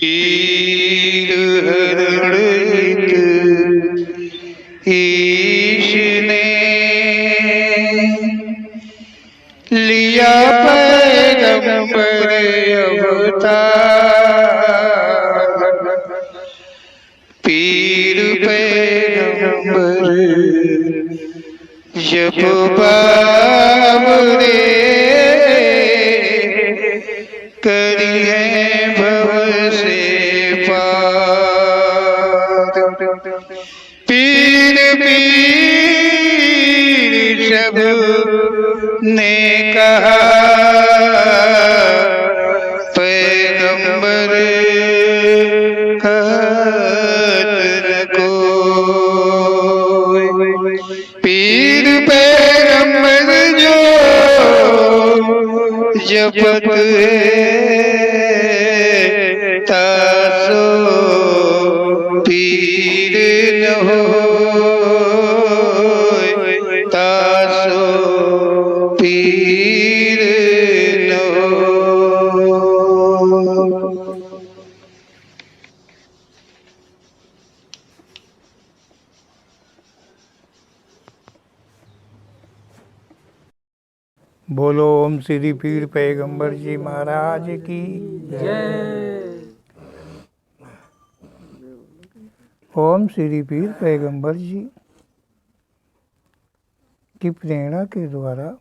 पीर हरण ईश ने लिया पैगंबर अवतार। पीर पैगंबर जब बाबरे करी है भव से पार। पीर पीर सब ने कहा पैगंबर कहत न कोई। पीर पैगंबर जो जपत है तासो पीर न होय, तासो पीर न होय। बोलो ओम श्री पीर पैगंबर जी महाराज की जय। ओम श्री पीर पैगंबर जी की प्रेरणा के द्वारा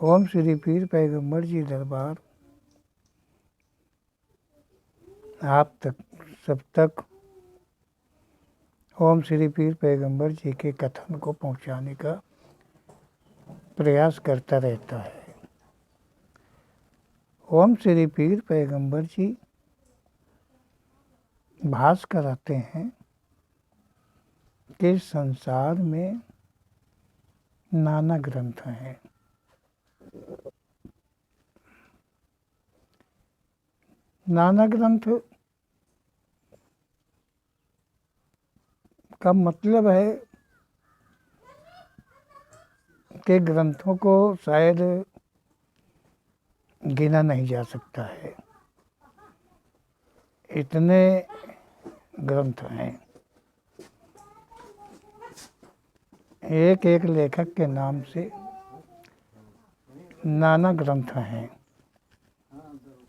ओम श्री पीर पैगंबर जी दरबार आप तक सब तक ओम श्री पीर पैगंबर जी के कथन को पहुंचाने का प्रयास करता रहता है। ओम श्री पीर पैगंबर जी भास कराते हैं कि संसार में नाना ग्रंथ हैं। नाना ग्रंथ का मतलब है कि ग्रंथों को शायद गिना नहीं जा सकता है, इतने ग्रंथ हैं। एक एक लेखक के नाम से नाना ग्रंथ हैं,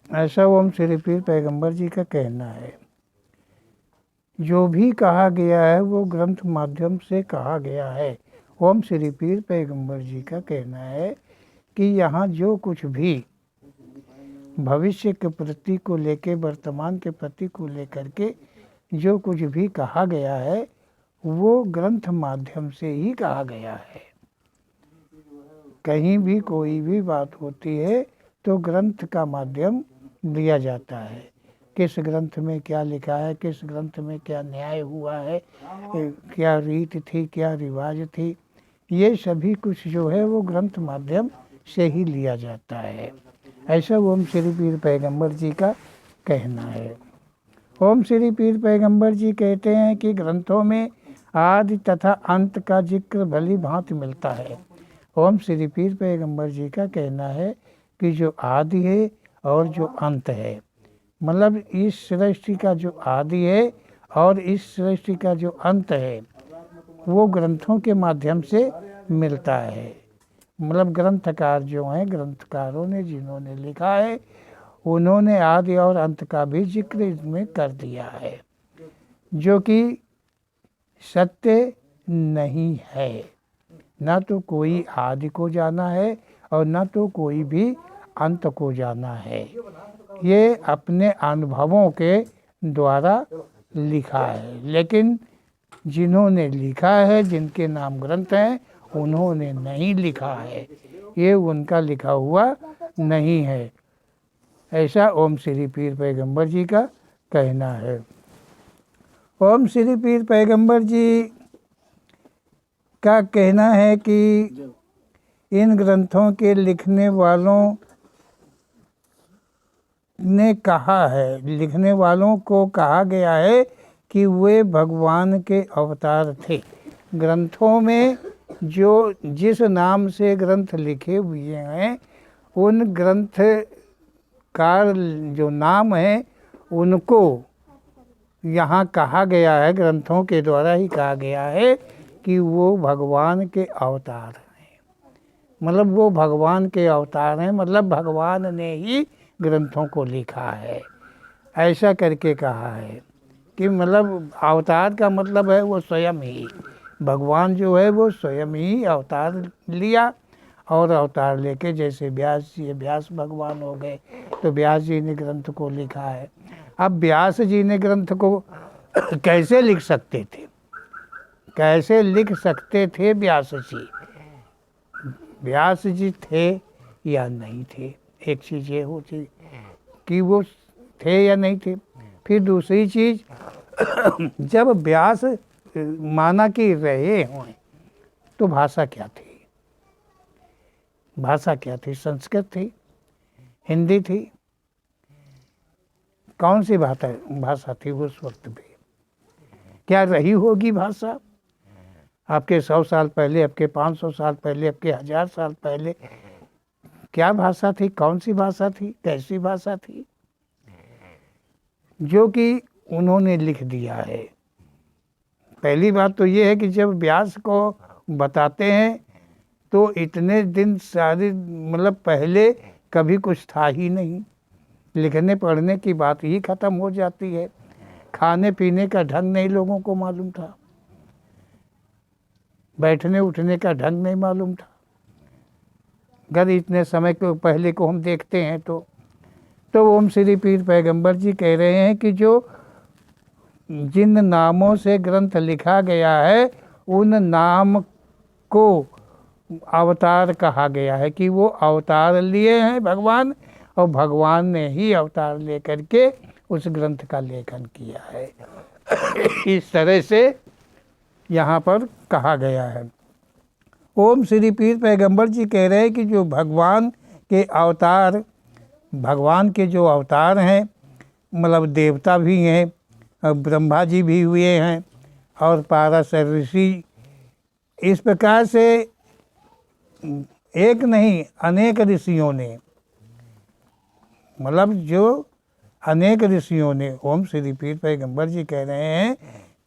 ऐसा ओम श्री पीर पैगंबर जी का कहना है। जो भी कहा गया है वो ग्रंथ माध्यम से कहा गया है। ओम श्री पीर पैगंबर जी का कहना है कि यहाँ जो कुछ भी भविष्य के प्रति को लेके, वर्तमान के प्रति को लेकर के जो कुछ भी कहा गया है वो ग्रंथ माध्यम से ही कहा गया है। कहीं भी कोई भी बात होती है तो ग्रंथ का माध्यम लिया जाता है। किस ग्रंथ में क्या लिखा है, किस ग्रंथ में क्या न्याय हुआ है, क्या रीत थी, क्या रिवाज थी, ये सभी कुछ जो है वो ग्रंथ माध्यम से ही लिया जाता है। ऐसा ओम श्री पीर पैगंबर जी का कहना है। ओम श्री पीर पैगंबर जी कहते हैं कि ग्रंथों में आदि तथा अंत का जिक्र भली भांति मिलता है। ओम श्री पीर पैगंबर जी का कहना है कि जो आदि है और जो अंत है, मतलब इस सृष्टि का जो आदि है और इस सृष्टि का जो अंत है वो ग्रंथों के माध्यम से मिलता है। मतलब ग्रंथकार जो हैं, ग्रंथकारों ने जिन्होंने लिखा है उन्होंने आदि और अंत का भी जिक्र इसमें कर दिया है, जो कि सत्य नहीं है। ना तो कोई आदि को जाना है और ना तो कोई भी अंत को जाना है। ये अपने अनुभवों के द्वारा लिखा है, लेकिन जिन्होंने लिखा है, जिनके नाम ग्रंथ हैं, उन्होंने नहीं लिखा है, ये उनका लिखा हुआ नहीं है। ऐसा ओम श्री पीर पैगंबर जी का कहना है। ओम श्री पीर पैगंबर जी का कहना है कि इन ग्रंथों के लिखने वालों ने कहा है, लिखने वालों को कहा गया है कि वे भगवान के अवतार थे। ग्रंथों में जो जिस नाम से ग्रंथ लिखे हुए हैं उन ग्रंथ कार जो नाम है उनको यहाँ कहा गया है, ग्रंथों के द्वारा ही कहा गया है कि वो भगवान के अवतार हैं। मतलब वो भगवान के अवतार हैं, मतलब भगवान ने ही ग्रंथों को लिखा है, ऐसा करके कहा है कि मतलब अवतार का मतलब है वो स्वयं ही, भगवान जो है वो स्वयं ही अवतार लिया। और अवतार लेके जैसे व्यास जी, व्यास भगवान हो गए तो व्यास जी ने ग्रंथ को लिखा है। अब व्यास जी ने ग्रंथ को कैसे लिख सकते थे, कैसे लिख सकते थे व्यास जी? व्यास जी थे या नहीं थे, एक चीज़ ये होती कि वो थे या नहीं थे। फिर दूसरी चीज़, जब व्यास माना कि रहे हों तो भाषा क्या थी? भाषा क्या थी? संस्कृत थी, हिंदी थी, कौन सी भाषा थी उस वक्त पे? क्या रही होगी भाषा? आपके 100 साल पहले, आपके 500 साल पहले, आपके 1000 साल पहले क्या भाषा थी? कौन सी भाषा थी? कैसी भाषा थी? जो कि उन्होंने लिख दिया है। पहली बात तो ये है कि जब व्यास को बताते हैं तो इतने दिन सारे मतलब पहले कभी कुछ था ही नहीं, लिखने पढ़ने की बात ही ख़त्म हो जाती है, खाने पीने का ढंग नहीं लोगों को मालूम था, बैठने उठने का ढंग नहीं मालूम था। अगर इतने समय को पहले को हम देखते हैं तो ओम श्री पीर पैगंबर जी कह रहे हैं कि जो जिन नामों से ग्रंथ लिखा गया है उन नाम को अवतार कहा गया है, कि वो अवतार लिए हैं भगवान, और भगवान ने ही अवतार लेकर के उस ग्रंथ का लेखन किया है। इस तरह से यहाँ पर कहा गया है। ओम श्री पीर पैगंबर जी कह रहे हैं कि जो भगवान के अवतार, भगवान के जो अवतार हैं, मतलब देवता भी हैं, ब्रह्मा जी भी हुए हैं और पाराशर ऋषि, इस प्रकार से एक नहीं अनेक ऋषियों ने, मतलब जो अनेक ऋषियों ने, ओम श्री पीर पैगंबर जी कह रहे हैं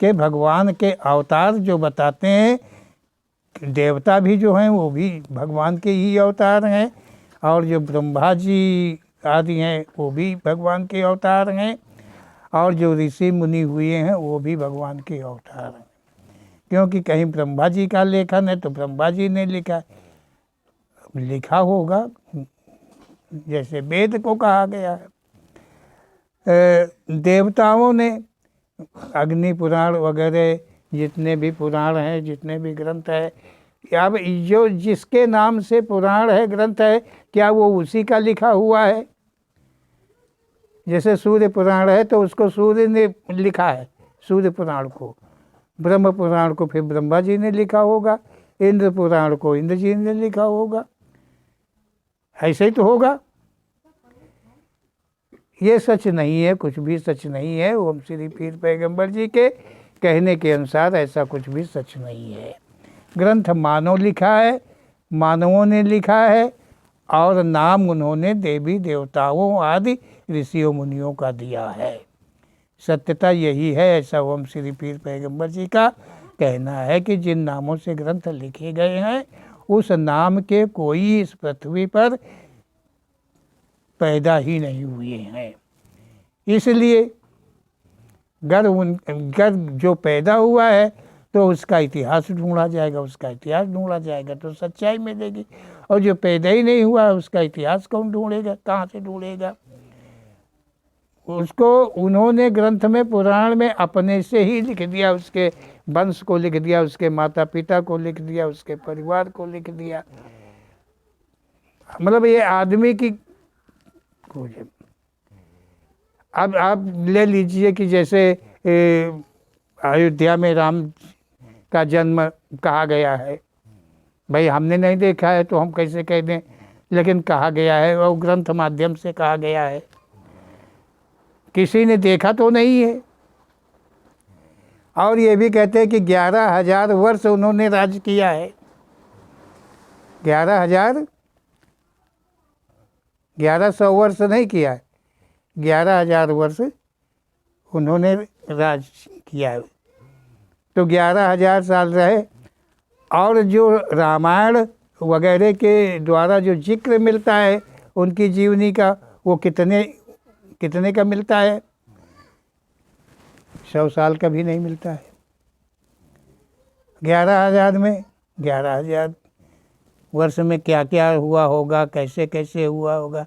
कि भगवान के अवतार जो बताते हैं, देवता भी जो हैं वो भी भगवान के ही अवतार हैं, और जो ब्रह्मा जी आदि हैं वो भी भगवान के अवतार हैं, और जो ऋषि मुनि हुए हैं वो भी भगवान के अवतार हैं। क्योंकि कहीं ब्रह्मा जी का लेखन है तो ब्रह्मा जी ने लिखा होगा, जैसे वेद को कहा गया है। देवताओं ने अग्नि पुराण वगैरह जितने भी पुराण हैं, जितने भी ग्रंथ है, अब जो जिसके नाम से पुराण है, ग्रंथ है, क्या वो उसी का लिखा हुआ है? जैसे सूर्य पुराण है तो उसको सूर्य ने लिखा है, सूर्य पुराण को। ब्रह्म पुराण को फिर ब्रह्मा जी ने लिखा होगा, इंद्र पुराण को इंद्र जी ने लिखा होगा, ऐसे ही तो होगा। ये सच नहीं है, कुछ भी सच नहीं है। ओम श्री पीर पैगंबर जी के कहने के अनुसार ऐसा कुछ भी सच नहीं है। ग्रंथ मानव लिखा है, मानवों ने लिखा है, और नाम उन्होंने देवी देवताओं आदि ऋषियों मुनियों का दिया है। सत्यता यही है, ऐसा ओम श्री पीर पैगंबर जी का कहना है कि जिन नामों से ग्रंथ लिखे गए हैं उस नाम के कोई इस पृथ्वी पर पैदा ही नहीं हुए हैं। इसलिए अगर जो पैदा हुआ है तो उसका इतिहास ढूंढा जाएगा, उसका इतिहास ढूंढा जाएगा तो सच्चाई मिलेगी, और जो पैदा ही नहीं हुआ है उसका इतिहास कौन ढूंढेगा, कहाँ से ढूंढेगा? उसको उन्होंने ग्रंथ में, पुराण में अपने से ही लिख दिया, उसके वंश को लिख दिया, उसके माता पिता को लिख दिया, उसके परिवार को लिख दिया। मतलब ये आदमी की खोज। अब आप ले लीजिए कि जैसे अयोध्या में राम का जन्म कहा गया है, भाई हमने नहीं देखा है तो हम कैसे कह दें, लेकिन कहा गया है और ग्रंथ माध्यम से कहा गया है, किसी ने देखा तो नहीं है। और ये भी कहते हैं कि 11,000 वर्ष उन्होंने राज किया है, 11,000 1100 वर्ष नहीं किया है, 11,000 वर्ष उन्होंने राज किया है। तो 11,000 साल रहे। और जो रामायण वगैरह के द्वारा जो जिक्र मिलता है उनकी जीवनी का, वो कितने का मिलता है? 100 साल का भी नहीं मिलता है। 11,000 में 11,000 वर्ष में क्या क्या हुआ होगा, कैसे कैसे हुआ होगा,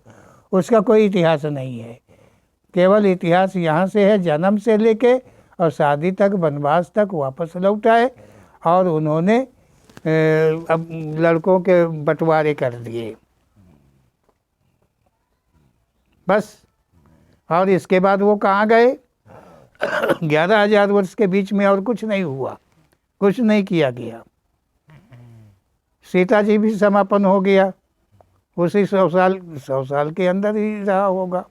उसका कोई इतिहास नहीं है। केवल इतिहास यहाँ से है, जन्म से लेके और शादी तक, वनवास तक, वापस लौटा है। और उन्होंने अब लड़कों के बंटवारे कर दिए बस। और इसके बाद वो कहाँ गए? 11,000 वर्ष के बीच में और कुछ नहीं हुआ, कुछ नहीं किया गया। सीता जी भी समापन हो गया, उसी 100 साल के अंदर ही रहा होगा।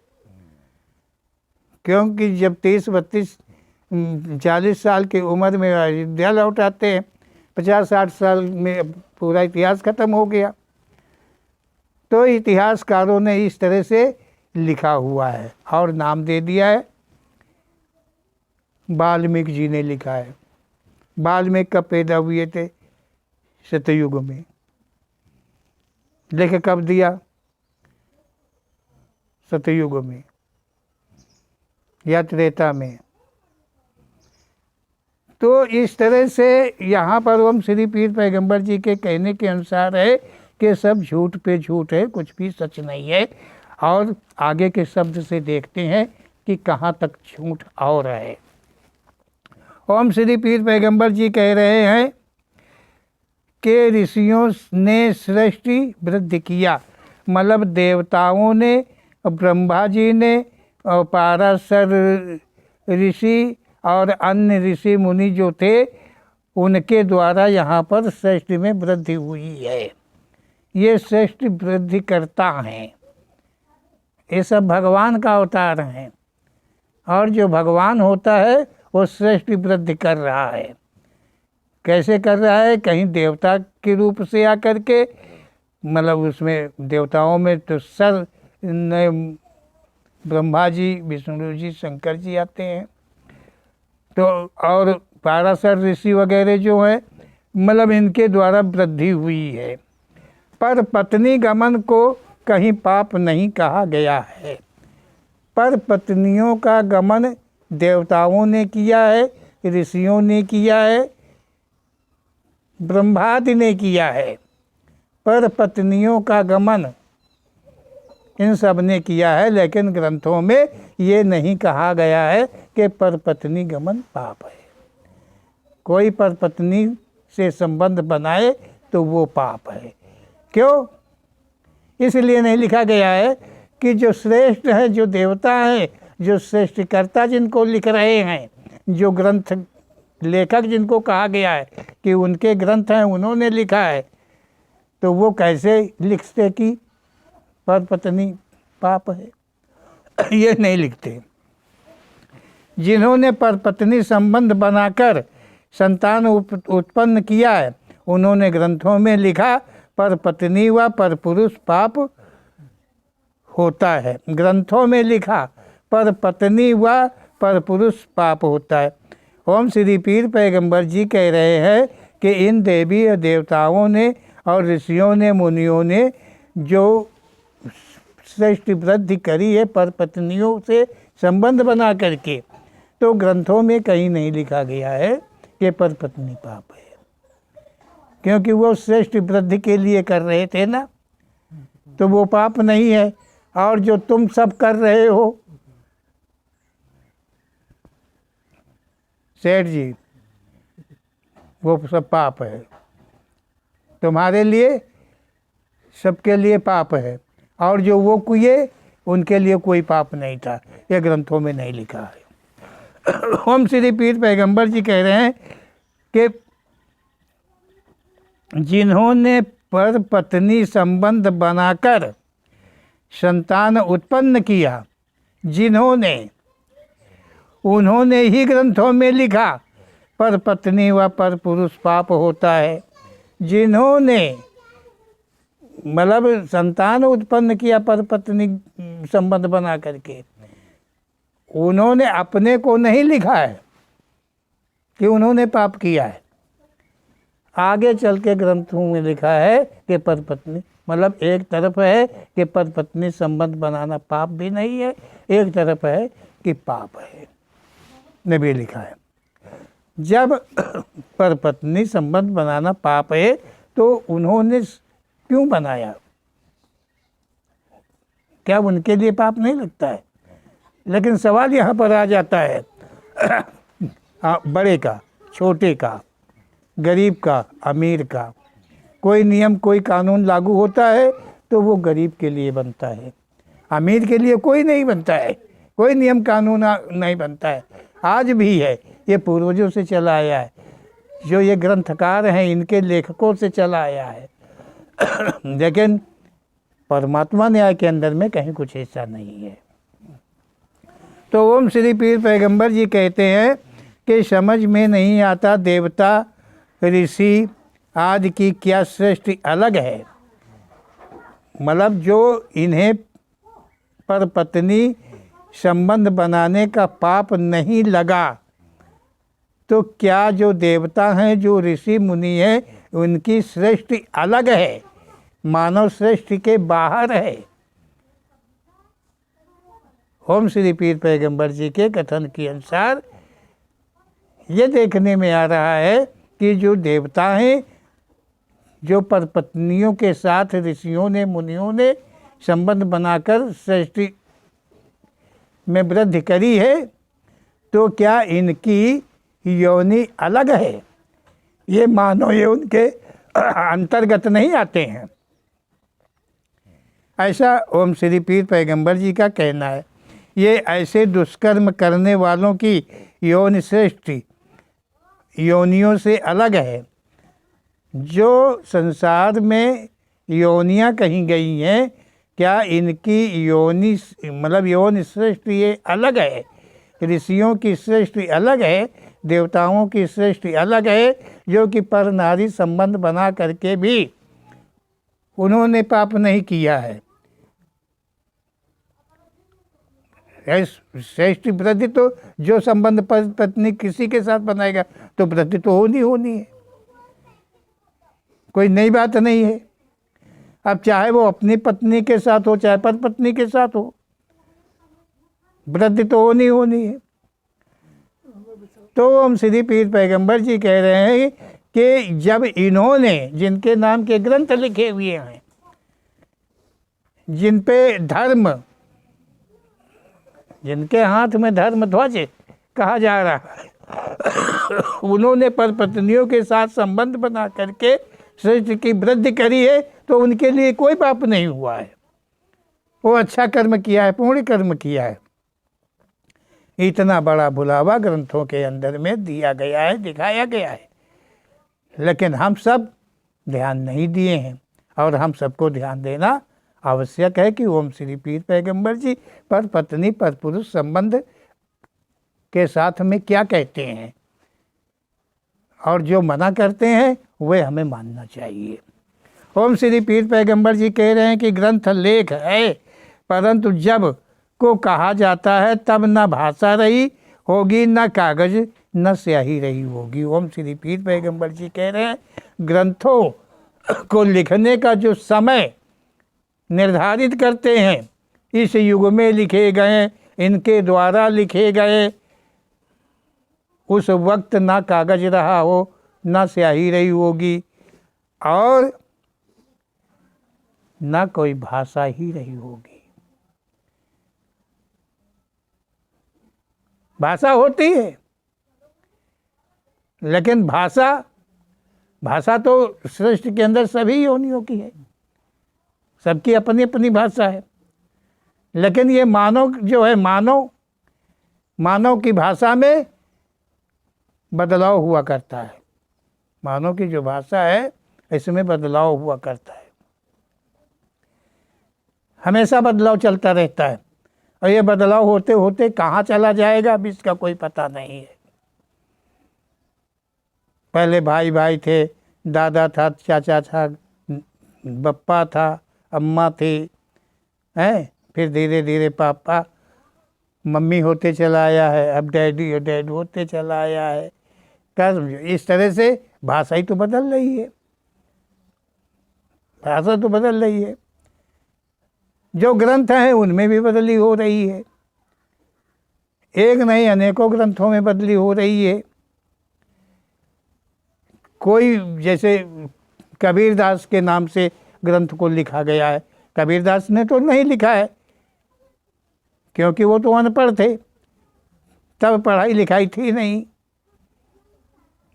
क्योंकि जब 30-32 40 साल की उम्र में अयोध्या लौट आते हैं, 50-60 साल में पूरा इतिहास खत्म हो गया। तो इतिहासकारों ने इस तरह से लिखा हुआ है और नाम दे दिया है, वाल्मीकि जी ने लिखा है। वाल्मीकि कब पैदा हुए थे? सतयुग में। लेख कब दिया? सतयुग में या त्रेता में। तो इस तरह से यहाँ पर ओम श्री पीर पैगंबर जी के कहने के अनुसार है कि सब झूठ पे झूठ है, कुछ भी सच नहीं है। और आगे के शब्द से देखते हैं कि कहाँ तक झूठ और है। ओम श्री पीर पैगंबर जी कह रहे हैं कि ऋषियों ने सृष्टि वृद्धि किया, मतलब देवताओं ने, ब्रह्मा जी ने और पाराशर ऋषि और अन्य ऋषि मुनि जो थे, उनके द्वारा यहाँ पर सृष्टि में वृद्धि हुई है। ये सृष्टि वृद्धि करता हैं, ये सब भगवान का अवतार हैं। और जो भगवान होता है वो सृष्टि वृद्धि कर रहा है। कैसे कर रहा है? कहीं देवता के रूप से आकर के, मतलब उसमें देवताओं में तो सर ब्रह्मा जी, विष्णु जी, शंकर जी आते हैं। तो और पाराशर ऋषि वगैरह जो हैं, मतलब इनके द्वारा वृद्धि हुई है। पर पत्नी गमन को कहीं पाप नहीं कहा गया है। पर पत्नियों का गमन देवताओं ने किया है, ऋषियों ने किया है, ब्रह्मादि ने किया है। पर पत्नियों का गमन इन सब ने किया है, लेकिन ग्रंथों में ये नहीं कहा गया है कि पर पत्नी गमन पाप है। कोई पर पत्नी से संबंध बनाए तो वो पाप है। क्यों? इसलिए नहीं लिखा गया है कि जो श्रेष्ठ है, जो देवता है, जो सृष्टिकर्ता जिनको लिख रहे हैं, जो ग्रंथ लेखक जिनको कहा गया है कि उनके ग्रंथ हैं, उन्होंने लिखा है, तो वो कैसे लिखते कि पर पत्नी पाप है? ये नहीं लिखते। जिन्होंने पर पत्नी संबंध बनाकर संतान उत्पन्न किया है, उन्होंने ग्रंथों में लिखा पर पत्नी व पर पुरुष पाप होता है। ग्रंथों में लिखा पर पत्नी व पर पुरुष पाप होता है। ओम श्री पीर पैगंबर जी कह रहे हैं कि इन देवी और देवताओं ने और ऋषियों ने, मुनियों ने जो सृष्टि वृद्धि करी है पर पत्नियों से संबंध बना करके, तो ग्रंथों में कहीं नहीं लिखा गया है कि पर पत्नी पाप है। क्योंकि वो सृष्टि वृद्धि के लिए कर रहे थे ना, तो वो पाप नहीं है। और जो तुम सब कर रहे हो सेठ जी, वो सब पाप है। तुम्हारे लिए, सबके लिए पाप है। और जो वो किए उनके लिए कोई पाप नहीं था। ये ग्रंथों में नहीं लिखा है। ओम श्री पीर पैगंबर जी कह रहे हैं कि जिन्होंने पर पत्नी संबंध बनाकर संतान उत्पन्न किया, उन्होंने ही ग्रंथों में लिखा पर पत्नी व पर पुरुष पाप होता है। जिन्होंने मतलब संतान उत्पन्न किया पर पत्नी संबंध बना करके, उन्होंने अपने को नहीं लिखा है कि उन्होंने पाप किया है। आगे चल के ग्रंथों में लिखा है कि पर पत्नी, मतलब एक तरफ है कि पर पत्नी संबंध बनाना पाप भी नहीं है, एक तरफ है कि पाप है, ने भी लिखा है। जब पर पत्नी संबंध बनाना पाप है तो उन्होंने क्यों बनाया? क्या उनके लिए पाप नहीं लगता है? लेकिन सवाल यहाँ पर आ जाता है बड़े का, छोटे का, गरीब का, अमीर का। कोई नियम कोई कानून लागू होता है तो वो गरीब के लिए बनता है, अमीर के लिए कोई नहीं बनता है, कोई नियम कानून नहीं बनता है। आज भी है, ये पूर्वजों से चला आया है, जो ये ग्रंथकार हैं इनके लेखकों से चला आया है। लेकिन परमात्मा न्याय के अंदर में कहीं कुछ ऐसा नहीं है। तो ओम श्री पीर पैगंबर जी कहते हैं कि समझ में नहीं आता देवता ऋषि आदि की क्या सृष्टि अलग है। मतलब जो इन्हें पर पत्नी संबंध बनाने का पाप नहीं लगा, तो क्या जो देवता हैं, जो ऋषि मुनि हैं, उनकी सृष्टि अलग है, मानव सृष्टि के बाहर है। ओम श्री पीर पैगंबर जी के कथन के अनुसार ये देखने में आ रहा है कि जो देवता हैं, जो पर पत्नियों के साथ ऋषियों ने मुनियों ने संबंध बनाकर सृष्टि में वृद्धि करी है, तो क्या इनकी योनि अलग है? ये मानव ये उनके अंतर्गत नहीं आते हैं, ऐसा ओम श्री पीर पैगंबर जी का कहना है। ये ऐसे दुष्कर्म करने वालों की योनि सृष्टि योनियों से अलग है। जो संसार में योनियाँ कही गई हैं, क्या इनकी योनि मतलब योनि सृष्टि ये अलग है? ऋषियों की सृष्टि अलग है, देवताओं की सृष्टि अलग है, जो कि पर नारी संबंध बना करके भी उन्होंने पाप नहीं किया है। श्रेष्ठ वृद्धि तो जो संबंध पत्नी किसी के साथ बनाएगा तो वृद्धि तो होनी है, कोई नई बात नहीं है। अब चाहे वो अपनी पत्नी के साथ हो चाहे पर पत्नी के साथ हो, वृद्धि तो होनी है। तो हम श्री पीर पैगंबर जी कह रहे हैं कि जब इन्होंने जिनके नाम के ग्रंथ लिखे हुए हैं, जिन पे धर्म, जिनके हाथ में धर्म ध्वज कहा जा रहा है, उन्होंने पर पत्नियों के साथ संबंध बना करके सृष्टि की वृद्धि करी है, तो उनके लिए कोई पाप नहीं हुआ है। वो अच्छा कर्म किया है, पुण्य कर्म किया है। इतना बड़ा बुलावा ग्रंथों के अंदर में दिया गया है, दिखाया गया है, लेकिन हम सब ध्यान नहीं दिए हैं। और हम सबको ध्यान देना आवश्यक है कि ओम श्री पीर पैगंबर जी पर पत्नी पर पुरुष संबंध के साथ में क्या कहते हैं, और जो मना करते हैं वे हमें मानना चाहिए। ओम श्री पीर पैगंबर जी कह रहे हैं कि ग्रंथ लेख है, परंतु जब को कहा जाता है तब न भाषा रही होगी, न कागज न स्याही रही होगी। ओम श्री पीर पैगंबर जी कह रहे हैं ग्रंथों को लिखने का जो समय निर्धारित करते हैं, इस युग में लिखे गए, इनके द्वारा लिखे गए, उस वक्त ना कागज रहा हो ना स्याही रही होगी और ना कोई भाषा ही रही होगी। भाषा होती है, लेकिन भाषा तो सृष्टि के अंदर सभी योनियों की है, सबकी अपनी अपनी भाषा है। लेकिन ये मानव जो है, मानव की भाषा में बदलाव हुआ करता है। मानव की जो भाषा है इसमें बदलाव हुआ करता है, हमेशा बदलाव चलता रहता है। और ये बदलाव होते होते कहाँ चला जाएगा अभी इसका कोई पता नहीं है। पहले भाई थे, दादा था, चाचा था, बप्पा था, अम्मा थी, हैं, फिर धीरे धीरे पापा मम्मी होते चला आया है, अब डैडी और डैड होते चला आया है। क्या समझो, इस तरह से भाषा ही तो बदल रही है, भाषा तो बदल रही है। जो ग्रंथ हैं उनमें भी बदली हो रही है, एक नहीं अनेकों ग्रंथों में बदली हो रही है। कोई जैसे कबीरदास के नाम से ग्रंथ को लिखा गया है, कबीरदास ने तो नहीं लिखा है क्योंकि वो तो अनपढ़ थे, तब पढ़ाई लिखाई थी नहीं।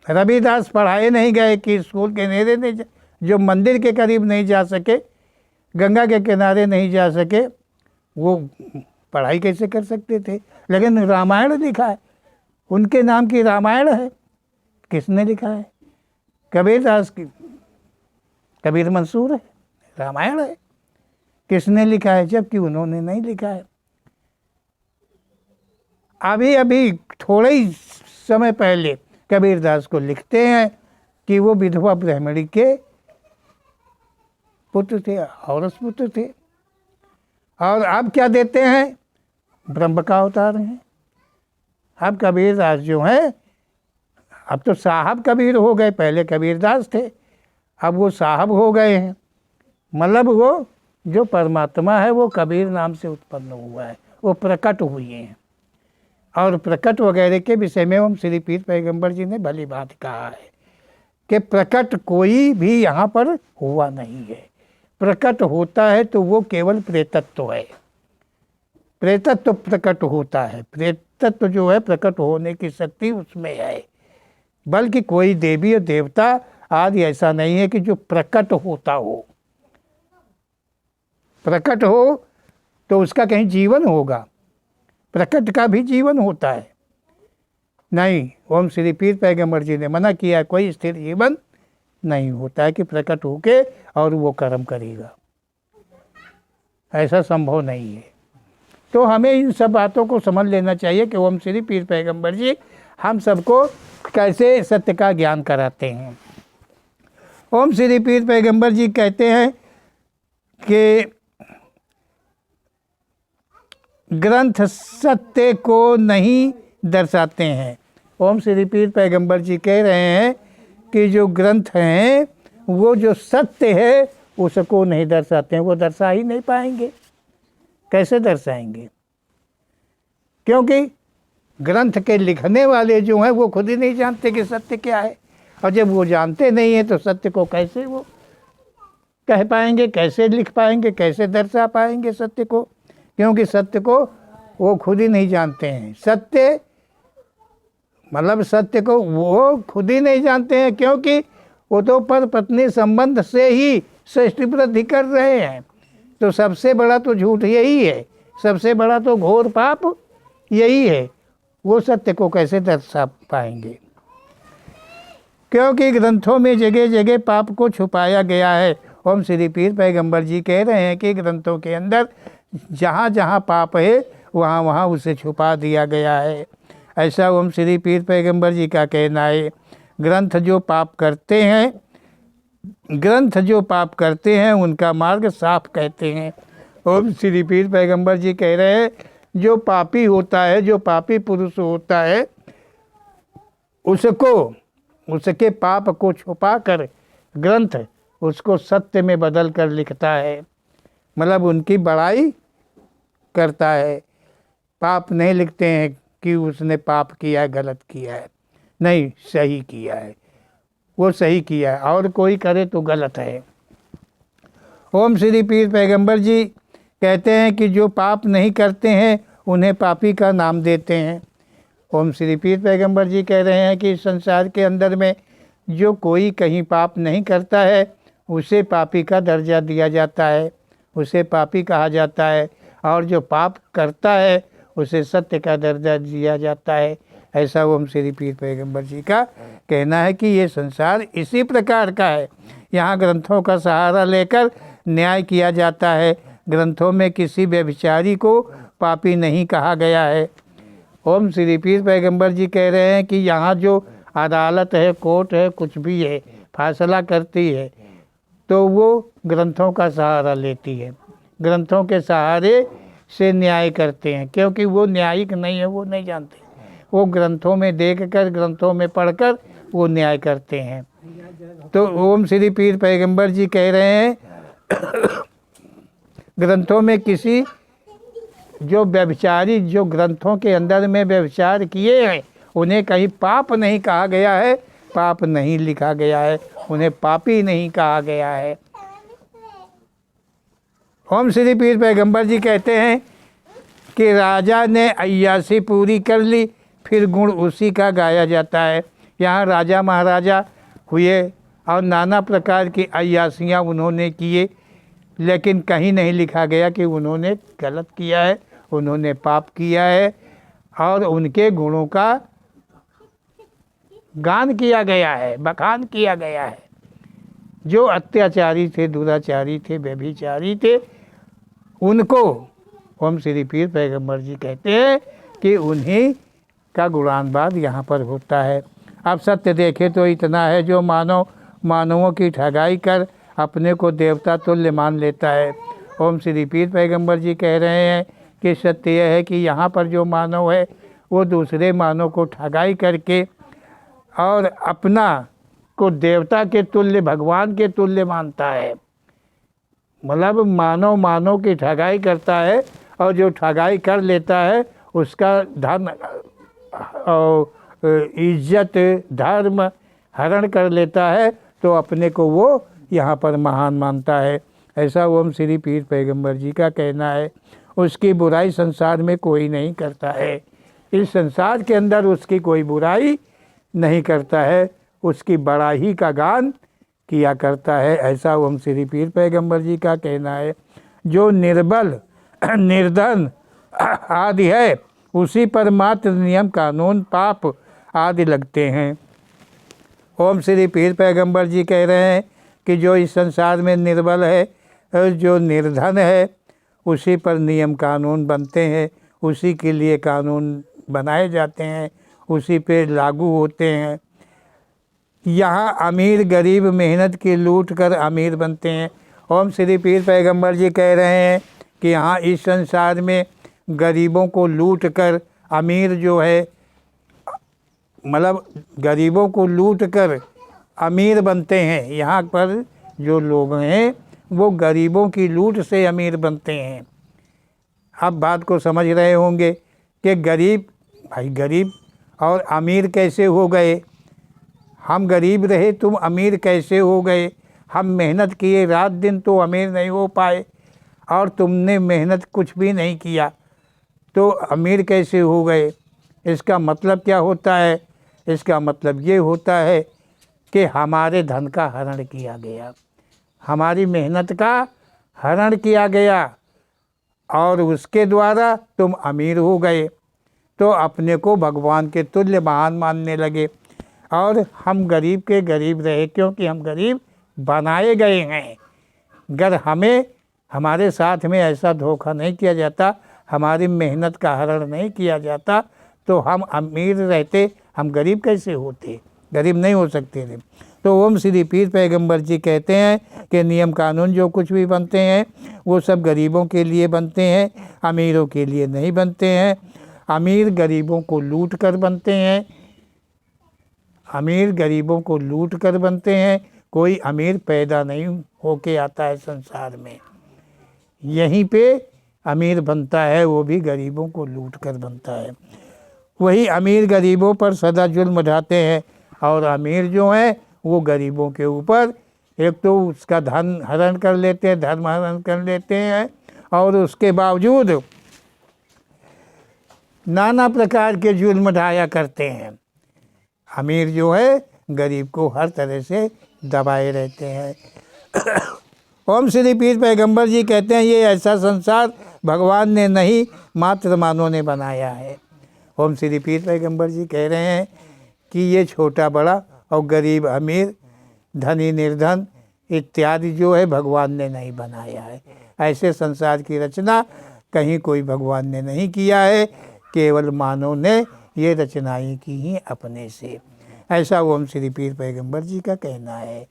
रविदास पढ़ाए नहीं गए कि स्कूल के नेड़े नहीं जो मंदिर के करीब नहीं जा सके, गंगा के किनारे नहीं जा सके, वो पढ़ाई कैसे कर सकते थे। लेकिन रामायण लिखा है, उनके नाम की रामायण है। किसने लिखा है? कबीरदास की, कबीर मंसूर है, रामायण है। किसने लिखा है? जबकि उन्होंने नहीं लिखा है। अभी अभी थोड़े ही समय पहले कबीरदास को लिखते हैं कि वो विधवा ब्राह्मणी के पुत्र थे, औरस पुत्र थे। और अब क्या देते हैं? ब्रह्म का अवतार हैं। अब कबीरदास जो हैं, अब तो साहब कबीर हो गए, पहले कबीरदास थे, अब वो साहब हो गए हैं। मतलब वो जो परमात्मा है वो कबीर नाम से उत्पन्न हुआ है, वो प्रकट हुए हैं। और प्रकट वगैरह के विषय में हम श्री पीर पैगंबर जी ने भली बात कहा है कि प्रकट कोई भी यहाँ पर हुआ नहीं है। प्रकट होता है तो वो केवल प्रेतत्व है, प्रेतत्व प्रकट होता है। प्रेतत्व जो है प्रकट होने की शक्ति उसमें है, बल्कि कोई देवी और देवता आदि ऐसा नहीं है कि जो प्रकट होता हो। प्रकट हो तो उसका कहीं जीवन होगा, प्रकट का भी जीवन होता है नहीं। ओम श्री पीर पैगंबर जी ने मना किया, कोई स्थिर जीवन नहीं होता है कि प्रकट होके और वो कर्म करेगा, ऐसा संभव नहीं है। तो हमें इन सब बातों को समझ लेना चाहिए कि ओम श्री पीर पैगंबर जी हम सबको कैसे सत्य का ज्ञान कराते हैं। ओम श्री पीर पैगंबर जी कहते हैं कि ग्रंथ सत्य को नहीं दर्शाते हैं। ओम श्री पीर पैगंबर जी कह रहे हैं कि जो ग्रंथ हैं वो जो सत्य है उसको नहीं दर्शाते हैं, वो दर्शा ही नहीं पाएंगे। कैसे दर्शाएंगे? क्योंकि ग्रंथ के लिखने वाले जो हैं वो खुद ही नहीं जानते कि सत्य क्या है, और जब वो जानते नहीं हैं तो सत्य को कैसे वो कह पाएंगे, कैसे लिख पाएंगे, कैसे दर्शा पाएंगे सत्य को? क्योंकि सत्य को वो खुद ही नहीं जानते हैं। सत्य मतलब सत्य को वो खुद ही नहीं जानते हैं, क्योंकि वो तो पर पत्नी संबंध से ही सृष्टि वृद्धि कर रहे हैं। तो सबसे बड़ा तो झूठ यही है, सबसे बड़ा तो घोर पाप यही है। वो सत्य को कैसे दर्शा पाएंगे? क्योंकि ग्रंथों में जगह जगह पाप को छुपाया गया है। ओम श्री पीर पैगंबर जी कह रहे हैं कि ग्रंथों के अंदर जहाँ जहाँ पाप है वहाँ वहाँ उसे छुपा दिया गया है। ऐसा ओम श्री पीर पैगंबर जी का कहना है। ग्रंथ जो पाप करते हैं, ग्रंथ जो पाप करते हैं उनका मार्ग साफ कहते हैं। ओम श्री पीर पैगंबर जी कह रहे हैं जो पापी होता है, जो पापी पुरुष होता है, उसको उसके पाप को छुपा कर ग्रंथ उसको सत्य में बदल कर लिखता है। मतलब उनकी बड़ाई करता है। पाप नहीं लिखते हैं कि उसने पाप किया है, गलत किया है, नहीं, सही किया है, वो सही किया है, और कोई करे तो गलत है। ओम श्री पीर पैगंबर जी कहते हैं कि जो पाप नहीं करते हैं उन्हें पापी का नाम देते हैं। ओम श्री पीर पैगंबर जी कह रहे हैं कि संसार के अंदर में जो कोई कहीं पाप नहीं करता है उसे पापी का दर्जा दिया जाता है, उसे पापी कहा जाता है, और जो पाप करता है उसे सत्य का दर्जा दिया जाता है। ऐसा ओम श्री पीर पैगंबर जी का कहना है कि ये संसार इसी प्रकार का है। यहाँ ग्रंथों का सहारा लेकर न्याय किया जाता है। ग्रंथों में किसी व्यभिचारी को पापी नहीं कहा गया है। ओम श्री पीर पैगंबर जी कह रहे हैं कि यहाँ जो अदालत है, कोर्ट है, कुछ भी है, फैसला करती है, तो वो ग्रंथों का सहारा लेती है, ग्रंथों के सहारे से न्याय करते हैं, क्योंकि वो न्यायिक नहीं है, वो नहीं जानते, वो ग्रंथों में देखकर, ग्रंथों में पढ़कर वो न्याय करते हैं। तो ओम श्री पीर पैगंबर जी कह रहे हैं ग्रंथों में किसी जो व्यभिचारी, जो ग्रंथों के अंदर में व्यभिचार किए हैं, उन्हें कहीं पाप नहीं कहा गया है, पाप नहीं लिखा गया है, उन्हें पापी नहीं कहा गया है। ओम श्री पीर पैगंबर जी कहते हैं कि राजा ने अय्यासी पूरी कर ली, फिर गुण उसी का गाया जाता है। यहाँ राजा महाराजा हुए और नाना प्रकार की अय्यासियाँ उन्होंने किए, लेकिन कहीं नहीं लिखा गया कि उन्होंने गलत किया है, उन्होंने पाप किया है, और उनके गुणों का गान किया गया है, बखान किया गया है। जो अत्याचारी थे, दुराचारी थे, व्यभिचारी थे, उनको ओम श्री पीर पैगंबर जी कहते हैं कि उन्हीं का गुणानवाद यहाँ पर होता है। अब सत्य देखे तो इतना है, जो मानवों की ठगाई कर अपने को देवता तुल्य मान लेता है। ओम श्री पीर पैगंबर जी कह रहे हैं कि सत्य यह है कि यहाँ पर जो मानव है वो दूसरे मानव को ठगाई करके और अपना को देवता के तुल्य, भगवान के तुल्य मानता है। मतलब मानव की ठगाई करता है, और जो ठगाई कर लेता है उसका धन और इज्जत, धर्म हरण कर लेता है, तो अपने को वो यहाँ पर महान मानता है। ऐसा ओम श्री पीर पैगंबर जी का कहना है। उसकी बुराई संसार में कोई नहीं करता है, इस संसार के अंदर उसकी कोई बुराई नहीं करता है, उसकी बड़ाई का गान किया करता है। ऐसा ओम श्री पीर पैगंबर जी का कहना है। जो निर्बल, निर्धन आदि है, उसी पर मात्र नियम, कानून, पाप आदि लगते हैं। ओम श्री पीर पैगंबर जी कह रहे हैं कि जो इस संसार में निर्बल है, जो निर्धन है, उसी पर नियम कानून बनते हैं, उसी के लिए कानून बनाए जाते हैं, उसी पे लागू होते हैं। यहाँ अमीर गरीब मेहनत की लूट कर अमीर बनते हैं। ओम श्री पीर पैगंबर जी कह रहे हैं कि यहाँ इस संसार में गरीबों को लूट कर अमीर जो है, मतलब गरीबों को लूट कर अमीर बनते हैं। यहाँ पर जो लोग हैं वो गरीबों की लूट से अमीर बनते हैं। आप बात को समझ रहे होंगे कि गरीब, भाई गरीब और अमीर कैसे हो गए? हम गरीब रहे, तुम अमीर कैसे हो गए? हम मेहनत किए रात दिन तो अमीर नहीं हो पाए, और तुमने मेहनत कुछ भी नहीं किया तो अमीर कैसे हो गए? इसका मतलब क्या होता है? इसका मतलब ये होता है कि हमारे धन का हरण किया गया, हमारी मेहनत का हरण किया गया, और उसके द्वारा तुम अमीर हो गए, तो अपने को भगवान के तुल्य महान मानने लगे। और हम गरीब के गरीब रहे, क्योंकि हम गरीब बनाए गए हैं। अगर हमारे साथ में ऐसा धोखा नहीं किया जाता, हमारी मेहनत का हरण नहीं किया जाता, तो हम अमीर रहते, हम गरीब कैसे होते? गरीब नहीं हो सकते थे। तो ओम श्री पीर पैगंबर जी कहते हैं कि नियम कानून जो कुछ भी बनते हैं वो सब गरीबों के लिए बनते हैं, अमीरों के लिए नहीं बनते हैं। अमीर गरीबों को लूट कर बनते हैं, अमीर गरीबों को लूट कर बनते हैं। कोई अमीर पैदा नहीं होके आता है संसार में, यहीं पे अमीर बनता है, वो भी गरीबों को लूट कर बनता है। वही अमीर गरीबों पर सदा जुल्म ढाते हैं, और अमीर जो हैं वो गरीबों के ऊपर एक तो उसका धन हरण कर लेते हैं, धर्म हरण कर लेते हैं, और उसके बावजूद नाना प्रकार के जुल्म ढाया करते हैं। अमीर जो है गरीब को हर तरह से दबाए रहते हैं। ओम श्री पीर पैगंबर जी कहते हैं ये ऐसा संसार भगवान ने नहीं, मात्र मानवों ने बनाया है। ओम श्री पीर पैगंबर जी कह रहे हैं कि ये छोटा बड़ा और गरीब अमीर, धनी निर्धन इत्यादि जो है भगवान ने नहीं बनाया है। ऐसे संसार की रचना कहीं कोई भगवान ने नहीं किया है, केवल मानव ने ये रचनाएं की ही अपने से। ऐसा ओम श्री पीर पैगंबर जी का कहना है।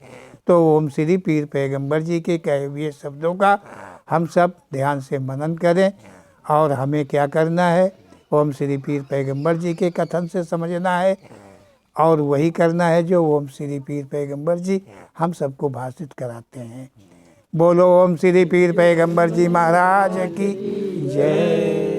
तो ओम श्री पीर पैगंबर जी के कहे हुए शब्दों का हम सब ध्यान से मनन करें और हमें क्या करना है, ओम श्री पीर पैगंबर जी के कथन से समझना है और वही करना है जो ओम श्री पीर पैगंबर जी हम सबको भाषित कराते हैं। बोलो ओम श्री पीर पैगंबर जी महाराज की जय।